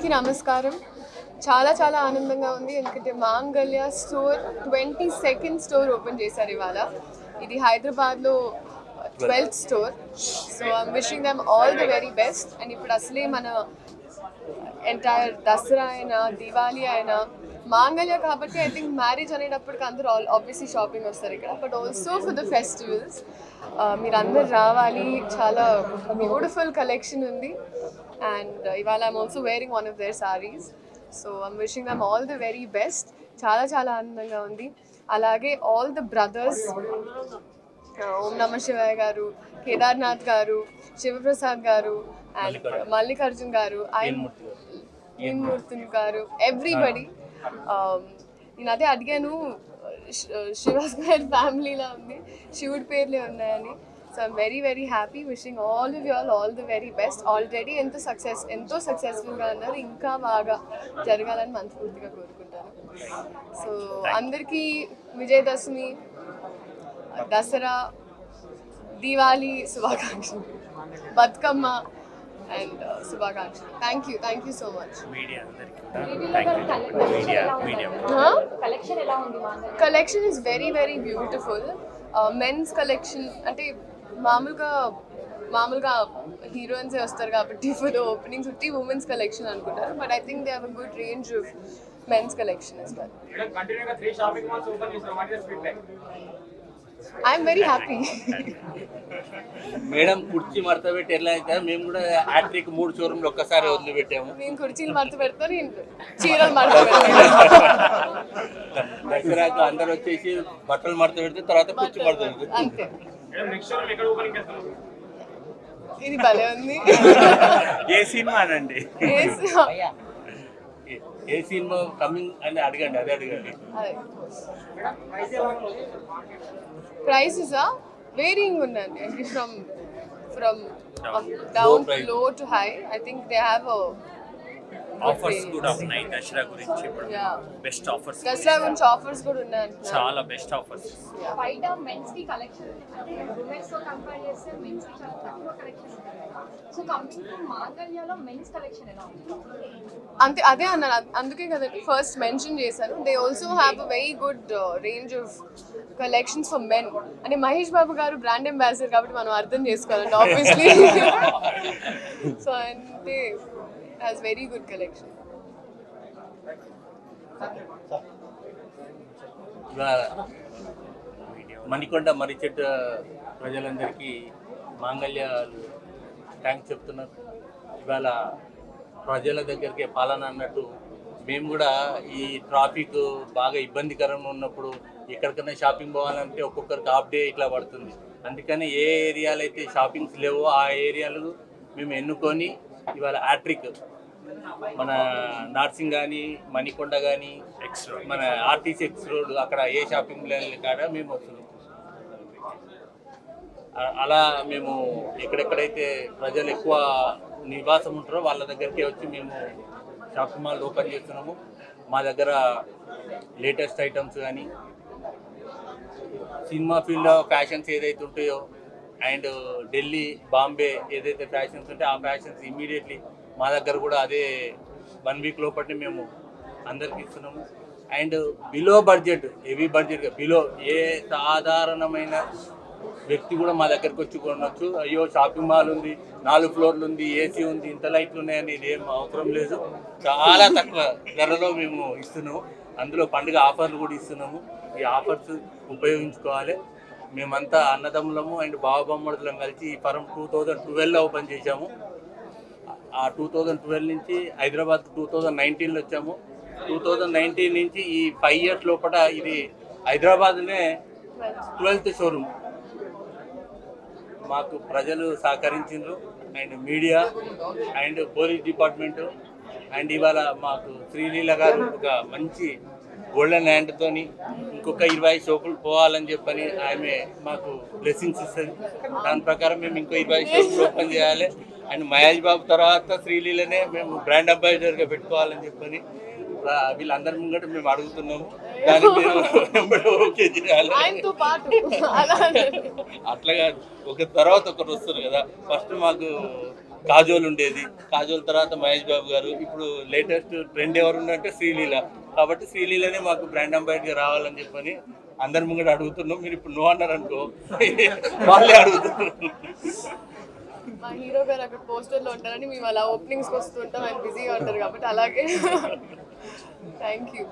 అందరికీ నమస్కారం. చాలా చాలా ఆనందంగా ఉంది ఎందుకంటే మాంగళ్య స్టోర్ 22nd స్టోర్ ఓపెన్ చేశారు ఇవాళ. ఇది హైదరాబాద్లో 12th store. So I'm wishing them all the very best. And ఇప్పుడు అసలే మన ఎంటైర్ దసరా అయినా దివాళీ అయినా మాంగళ్య కాబట్టి ఐ థింక్ మ్యారేజ్ అనేటప్పటికి అందరూ ఆబ్వియస్లీ షాపింగ్ వస్తారు ఇక్కడ, but also for the festivals మీరు అందరు రావాలి. చాలా బ్యూటిఫుల్ కలెక్షన్ ఉంది. అండ్ ఇవాళ I'm also wearing one of their saris. So I'm wishing them all the very best. చాలా చాలా ఆనందంగా ఉంది. అలాగే ఆల్ ద బ్రదర్స్, ఓం నమ శివాయ గారు, కేదార్నాథ్ గారు, శివప్రసాద్ గారు, అండ్ మల్లికార్జున్ గారు, మూర్తి గారు, ఎవ్రీబడి. నేను అదే అడిగాను, శివాస్ గారి ఫ్యామిలీలా ఉంది, శివుడి పేర్లే ఉన్నాయని. So I'm very very happy. Wishing all of you all the very best. Already ఎంతో సక్సెస్ఫుల్గా ఉన్నారు, ఇంకా బాగా జరగాలని మనస్ఫూర్తిగా కోరుకుంటాను. సో అందరికీ విజయదశమి, దసరా, దీవాలి శుభాకాంక్షలు, బతుకమ్మ అండ్ శుభాకాంక్షలు. Thank you so much. Collection is very very beautiful. Men's collection అంటే మామూలుగా హీరోయిన్సే వస్తారు కాబట్టి ఫర్ ఓపెనింగ్స్ ఉట్టి ఉమెన్స్ కలెక్షన్ అనుకుంటారు, but I think they have a good range of men's collection as well. I'm very happy. Madam కుర్చీ మడత పెట్టి ఎట్లా అయితే మేము కూడా హ్యాట్రిక్ 3 షోరూమ్లు ఒక్కసారి వదిలిపెట్టాము. నేను కుర్చీలు మడత పెడతాను, నేను చీరలు మడత పెడతాను. దసరాకు అందరు వచ్చేసి బట్టలు మడత పెడితే తర్వాత కుర్చీ మడత పెడితే అంతే. ఇది భలే ఉంది. ఏ సినిమా అనండి, ఏ సినిమా కమింగ్ అని అడగండి, అదే అడగండి. ప్రైసెస్ వేరింగ్ ఉన్నాయండి, ఫ్రమ్ డౌన్ టు లో to high. I think they have offers కూడా ఉన్నాయి దసరా గురించి. ఇప్పుడు బెస్ట్ ఆఫర్స్, దసరా గురించి ఆఫర్స్ కూడా ఉన్నాయి, చాలా బెస్ట్ ఆఫర్స్. బయట మెన్స్ కి కలెక్షన్ అంటే ఉమెన్స్ తో కంపేర్ చేస్తే మెన్స్ కి చాలా తక్కువ కలెక్షన్ ఉంటుంది. సో కమింగ్ టు మాంగళ్యలో మెన్స్ కలెక్షన్ ఎలా ఉంది? అంతే, అదే అన్నారు, అందుకే కదా ఫస్ట్ మెన్షన్ చేశాను. They also have a very good range of collections for men. అంటే మహేష్ బాబు గారు బ్రాండ్ అంబాసిడర్ కాబట్టి మనం అర్థం చేసుకోవాలండి ఆబ్వియస్లీ. సో అంటే has very good collection. Manikonda మరిచెట్ట ప్రజలందరికీ మాంగళ్య థ్యాంక్స్ చెప్తున్నారు. ఇవాళ ప్రజల దగ్గరికి పాలన అన్నట్టు మేము కూడా ఈ ట్రాఫిక్ బాగా ఇబ్బందికరంగా ఉన్నప్పుడు ఎక్కడికైనా షాపింగ్ పోవాలంటే ఒక్కొక్కరికి హాఫ్ డే ఇట్లా పడుతుంది. అందుకని ఏ ఏరియాలు అయితే షాపింగ్స్ లేవో ఆ ఏరియాలు మేము ఎన్నుకొని ఇవాళ హ్యాట్రిక్ మన నార్సింగ్ కానీ మణికొండ కానీ మన ఆర్టీసీ ఎక్స్ రోడ్ అక్కడ ఏ షాపింగ్ కాడ మేము వస్తున్నాం. అలా మేము ఎక్కడెక్కడైతే ప్రజలు ఎక్కువ నివాసం ఉంటారో వాళ్ళ దగ్గరికి వచ్చి మేము షాపింగ్ మాల్ ఓపెన్ చేస్తున్నాము. మా దగ్గర లేటెస్ట్ ఐటమ్స్ కానీ సినిమా ఫీల్డ్లో ఫ్యాషన్స్ ఏదైతే ఉంటాయో అండ్ ఢిల్లీ బాంబే ఏదైతే ఫ్యాషన్స్ ఉంటే ఆ ఫ్యాషన్స్ ఇమ్మీడియట్లీ మా దగ్గర కూడా అదే 1 వీక్ లోపటి మేము అందరికి ఇస్తున్నాము. అండ్ బిలో బడ్జెట్, హెవీ బడ్జెట్గా బిలో ఏ సాధారణమైన వ్యక్తి కూడా మా దగ్గరకు వచ్చి కొనవచ్చు. అయ్యో షాపింగ్ మాల్ ఉంది, 4 ఫ్లోర్లు ఉంది, ఏసీ ఉంది, ఇంత లైట్లు ఉన్నాయని ఇదేం అవసరం లేదు. చాలా తక్కువ ధరలో మేము ఇస్తున్నాము. అందులో పండుగ ఆఫర్లు కూడా ఇస్తున్నాము. ఈ ఆఫర్స్ ఉపయోగించుకోవాలి. మేమంతా అన్నదమ్ములము అండ్ బావబొమ్మడులం కలిసి ఈ ఫరం 2012లో ఓపెన్ చేశాము. ఆ 2012 నుంచి హైదరాబాద్ 2019లో వచ్చాము. 2019 నుంచి ఈ 5 ఇయర్స్ లోపల ఇది హైదరాబాద్నే 12th షోరూమ్. మాకు ప్రజలు సహకరించారు and media and police department and ఇవాళ మాకు శ్రీలీల గారు ఒక మంచి గోల్డెన్ హ్యాండ్తోని ఇంకొక 20 షోపులు పోవాలని చెప్పని ఆమె మాకు బ్లెస్సింగ్స్ ఇస్తుంది. దాని ప్రకారం మేము ఇంకో 20 షోపులు ఓపెన్ చేయాలి. అండ్ మహేష్ బాబు తర్వాత శ్రీలీలనే మేము బ్రాండ్ అంబాసిడర్గా పెట్టుకోవాలని చెప్పని వీళ్ళందరి ముంగట మేము అడుగుతున్నాము. దానికి మేము ఓకే చేయాలి. అట్లాగా ఒక తర్వాత ఒకరు వస్తారు కదా. ఫస్ట్ మాకు కాజోల్ ఉండేది, కాజోల్ తర్వాత మహేష్ బాబు గారు, ఇప్పుడు లేటెస్ట్ ట్రెండ్ ఎవరు ఉన్నారంటే శ్రీలీల. కాబట్టి శ్రీలీలనే మాకు బ్రాండ్ అంబాసిడర్గా రావాలని చెప్పని అందరి ముంగట అడుగుతున్నాం. మీరు ఇప్పుడు నో అన్నారు అనుకో వాళ్ళే అడుగుతున్నారు. మా హీరో గారు అక్కడ పోస్టర్లో ఉంటారని మేము అలా ఓపెనింగ్స్కి వస్తుంటాం, ఆయన బిజీగా ఉంటారు కాబట్టి అలాగే. Thank you.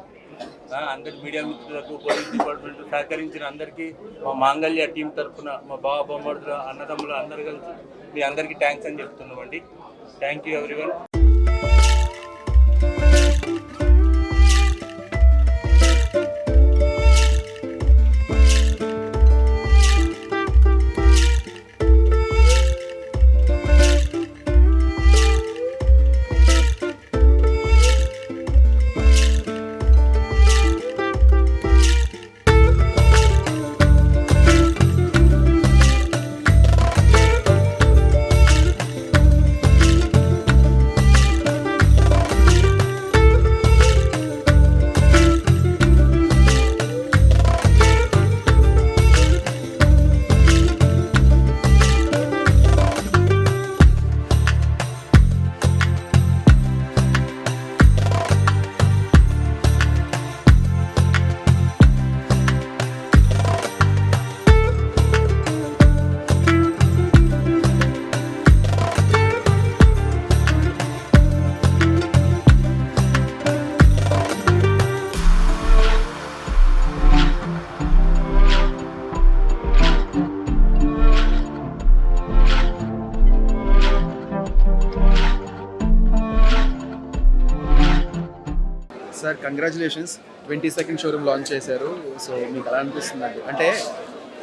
అందరి మీడియా మిత్రులకు, పోలీస్ డిపార్ట్మెంట్ సహకరించిన అందరికీ, మా మాంగళ్య టీం తరఫున మా బావ బొమ్మడుల అన్నదమ్ములు అందరు కలిసి మీ అందరికీ థ్యాంక్స్ అని చెప్తున్నామండి. Thank you everyone. Sir congratulations, 22nd showroom launch చేశారు. సో మీకు ఎలా అనిపిస్తుంది? అంటే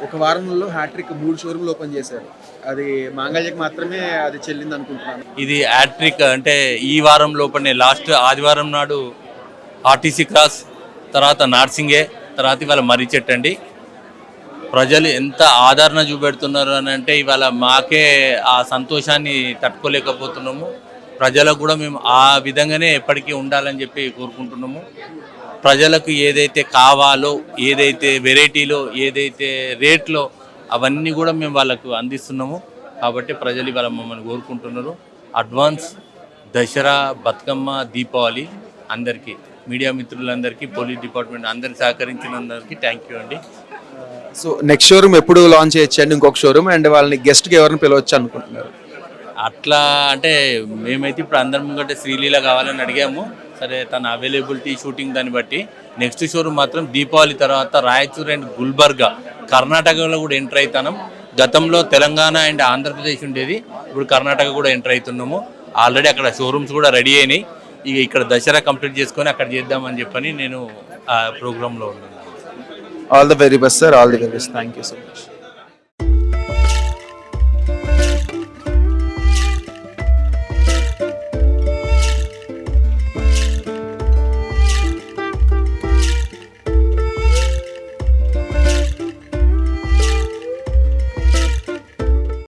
ఒక వారంలో హ్యాట్రిక్ 3 షోరూమ్లు ఓపెన్ చేశారు. అది మాంగళ్యకి మాత్రమే అది చెల్లింది అనుకుంటున్నాను. ఇది హ్యాట్రిక్ అంటే ఈ వారం లోపలనే లాస్ట్ ఆదివారం నాడు ఆర్టీసీ క్రాస్, తర్వాత నార్సింగే, తర్వాత ఇవాళ మర్రి చెట్టు అండి. ప్రజలు ఎంత ఆదరణ చూపెడుతున్నారు అని అంటే ఇవాళ మాకే ఆ సంతోషాన్ని తట్టుకోలేకపోతున్నాము. ప్రజలకు కూడా మేము ఆ విధంగానే ఎప్పటికీ ఉండాలని చెప్పి కోరుకుంటున్నాము. ప్రజలకు ఏదైతే కావాలో, ఏదైతే వెరైటీలో, ఏదైతే రేట్లో అవన్నీ కూడా మేము వాళ్ళకు అందిస్తున్నాము. కాబట్టి ప్రజలు ఇవాళ మమ్మల్ని కోరుకుంటున్నారు. అడ్వాన్స్ దసరా, బతుకమ్మ, దీపావళి అందరికీ, మీడియా మిత్రులందరికీ, పోలీస్ డిపార్ట్మెంట్ అందరికి సహకరించినందరికీ థ్యాంక్ యూ అండి. సో నెక్స్ట్ షోరూమ్ ఎప్పుడు లాంచ్ చేయొచ్చండి? ఇంకొక షోరూమ్ అండ్ వాళ్ళని గెస్ట్కి ఎవరిని పిలవచ్చు అనుకుంటున్నారు? అట్లా అంటే మేమైతే ఇప్పుడు అందరి ముంగట శ్రీలీల కావాలని అడిగాము. సరే, తన అవైలబిలిటీ షూటింగ్ దాన్ని బట్టి నెక్స్ట్ షోరూమ్ మాత్రం దీపావళి తర్వాత రాయచూర్ అండ్ గుల్బర్గా, కర్ణాటకలో కూడా ఎంటర్ అవుతున్నాం. గతంలో తెలంగాణ అండ్ ఆంధ్రప్రదేశ్ ఉండేది, ఇప్పుడు కర్ణాటక కూడా ఎంటర్ అవుతున్నాము. ఆల్రెడీ అక్కడ షోరూమ్స్ కూడా రెడీ అయినాయి. ఇక ఇక్కడ దసరా కంప్లీట్ చేసుకొని అక్కడ చేద్దామని చెప్పని నేను ఆ ప్రోగ్రాంలో ఉన్నాను. All the very best sir, all the very best. Thank you so much.